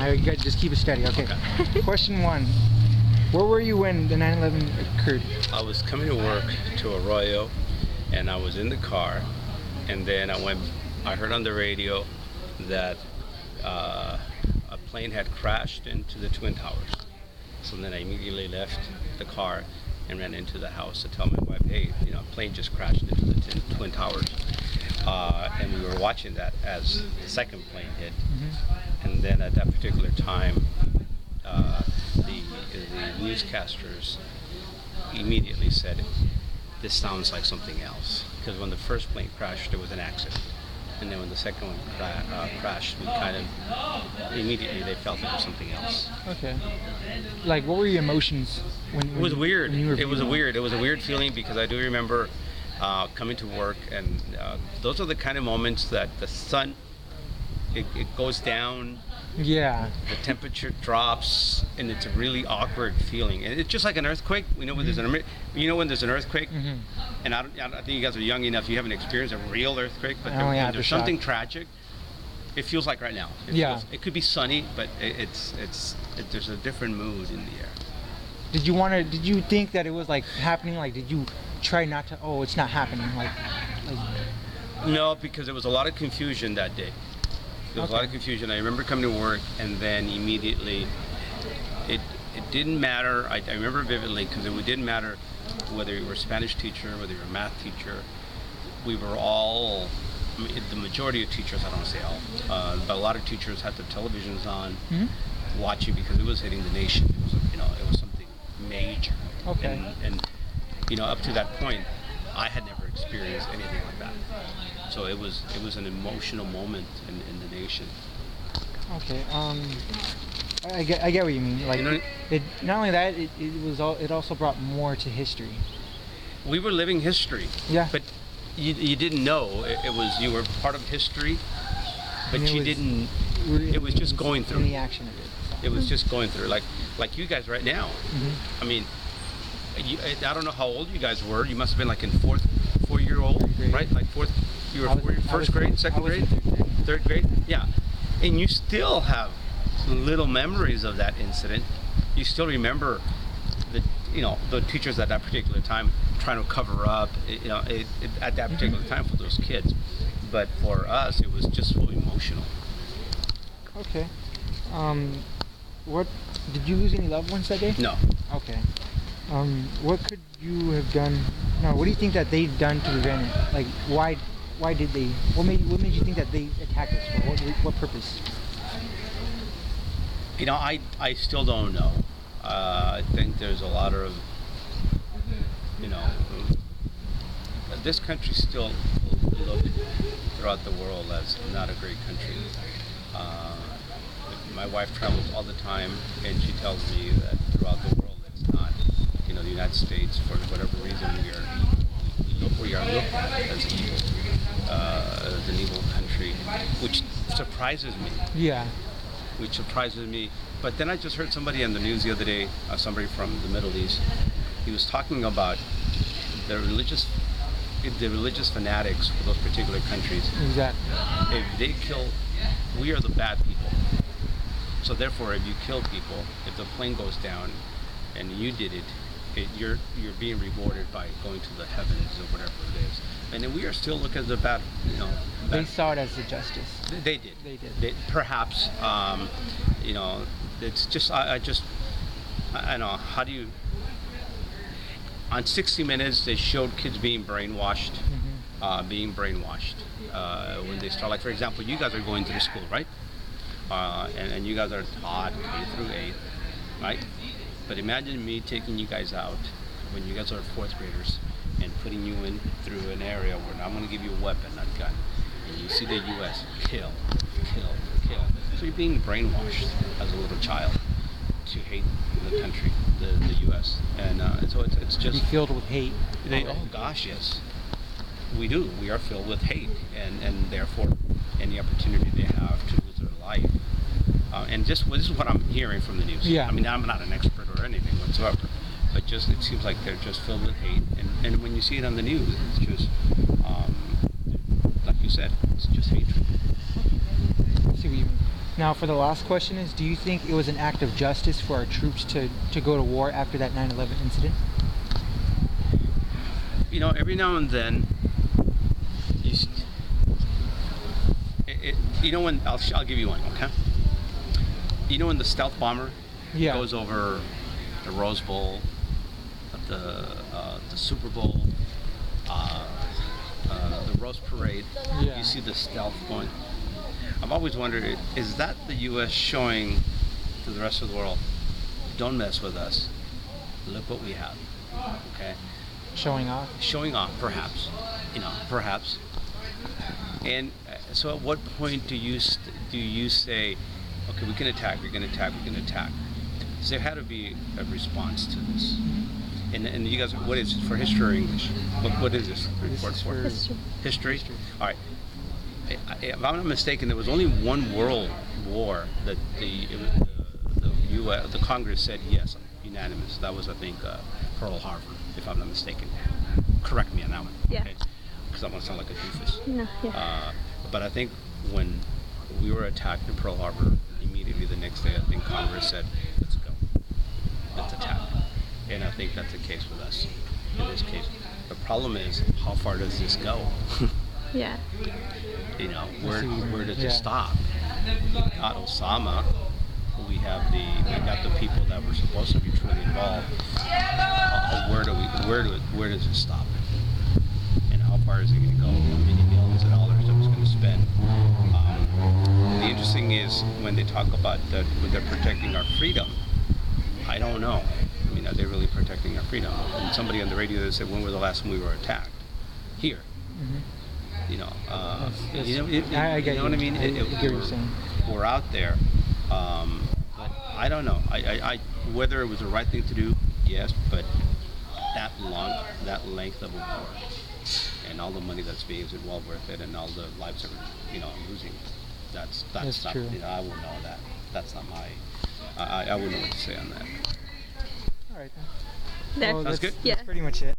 You guys just keep it steady. Okay. Question 1. Where were you when the 9/11 occurred? I was coming to work to Arroyo, and I was in the car, and then I heard on the radio that a plane had crashed into the Twin Towers. So then I immediately left the car and ran into the house to tell my wife, hey, a plane just crashed into the Twin Towers. And we were watching that as the second plane hit. Mm-hmm. And then at that particular time, the newscasters immediately said, this sounds like something else. Because when the first plane crashed, there was an accident. And then when the second one crashed, we kind of immediately they felt it was something else. Okay. Like, what were your emotions when it was weird. It was a weird feeling because I do remember coming to work, and those are the kind of moments that the sun it goes down. Yeah. The temperature drops, and it's a really awkward feeling. And it's just like an earthquake. We know when there's when there's an earthquake. Mm-hmm. And I think you guys are young enough. You haven't experienced a real earthquake, but when there's something tragic. It feels like right now. It could be sunny, but there's a different mood in the air. Did you think that it was like happening? Like, did you try not to? Oh, it's not happening. Like. No, because there was a lot of confusion that day. There was a lot of confusion. I remember coming to work, and then immediately, it didn't matter. I remember vividly because it didn't matter whether you were a Spanish teacher, whether you were a math teacher. We were all, the majority of teachers, I don't want to say all, but a lot of teachers had their televisions on, watching because it was hitting the nation. It was something major. Okay. And up to that point, I had never experienced anything like that. So it was an emotional moment in the nation. Okay. I get what you mean. Like, it not only that, it also brought more to history. We were living history. Yeah. But you didn't know you were part of history, but you didn't. It was just going through. In the action of it. It was just going through, like you guys right now. Mm-hmm. I mean, I don't know how old you guys were. You must have been like in four-year-old, right? Like fourth. You were first grade, second grade, third grade. Yeah, and you still have little memories of that incident. You still remember the teachers at that particular time trying to cover up, at that particular time for those kids. But for us, it was just so emotional. Okay. What did you lose any loved ones that day? No. Okay. What could you have done? No. What do you think that they've done to prevent it? Like, why did they? What made you think that they attacked us for? What purpose? I still don't know. I think there's a lot of, this country still looked throughout the world as not a great country. My wife travels all the time, and she tells me that throughout the world it's not. The United States, for whatever reason, we are looked at as evil, as an evil country, which surprises me. Yeah. Which surprises me. But then I just heard somebody on the news the other day, somebody from the Middle East. He was talking about the religious fanatics for those particular countries. Exactly. If they kill, we are the bad people. So therefore, if you kill people, if the plane goes down, and you did it, you're being rewarded by going to the heavens or whatever it is. And then we are still looked at the bad, They saw it as a justice. They did. Perhaps, it's just, I know, how do you, on 60 Minutes, they showed kids being brainwashed, when they start, like, for example, you guys are going through school, right? And you guys are taught K through 8, right? But imagine me taking you guys out when you guys are 4th graders and putting you in through an area where I'm going to give you a weapon, not a gun. And you see the U.S. kill. So you're being brainwashed as a little child to hate the country, the U.S. And so it's just... Be filled with hate. Oh gosh, yes. We do. We are filled with hate. And therefore, any opportunity they have to lose their life. And this is what I'm hearing from the news. Yeah. I mean, I'm not an expert or anything whatsoever, but it seems like they're just filled with hate. And when you see it on the news, it's just, like you said, it's just hatred. I see what you mean. Now, for the last question is, do you think it was an act of justice for our troops to go to war after that 9/11 incident? Every now and then, you, s- when I'll give you one, okay? When the stealth bomber Yeah. goes over the Rose Bowl, the Super Bowl, the Rose Parade, Yeah. you see the stealth going. I've always wondered, is that the U.S. showing to the rest of the world, don't mess with us, look what we have, okay? Showing off. Showing off, perhaps, perhaps. And so, at what point do you say, okay, we can attack, we can attack, we can attack? So there had to be a response to this. And you guys, what is it for history or English? What is this report is for? for History. All right. If I'm not mistaken, there was only one world war that the U.S. the Congress said yes, unanimous. That was, I think, Pearl Harbor, if I'm not mistaken. Correct me on that one. Yeah. Okay? Because I want to sound like a doofus. No, yeah. But I think when we were attacked in Pearl Harbor, immediately the next day, I think Congress said, let's go. Let's attack. And I think that's the case with us in this case. The problem is, how far does this go? Yeah. Where does Yeah. it stop? We got Osama. We got the people that were supposed to be truly involved. Where does it stop? And how far is it going to go? How many millions of dollars that was going to spend? The interesting is when they talk about that when they're protecting our freedom. I don't know. Are they really protecting our freedom? And somebody on the radio that said, when was the last time we were attacked? Here. I get you know what I mean? I get what you're saying. We're out there, but I don't know. I whether it was the right thing to do, yes, but that length of a war, and all the money that's being, is it well worth it? And all the lives that we're, losing. That's not. true. I wouldn't know that. That's not my. I wouldn't know what to say on that. All right. There. Well, Sounds good? Yeah. That's pretty much it.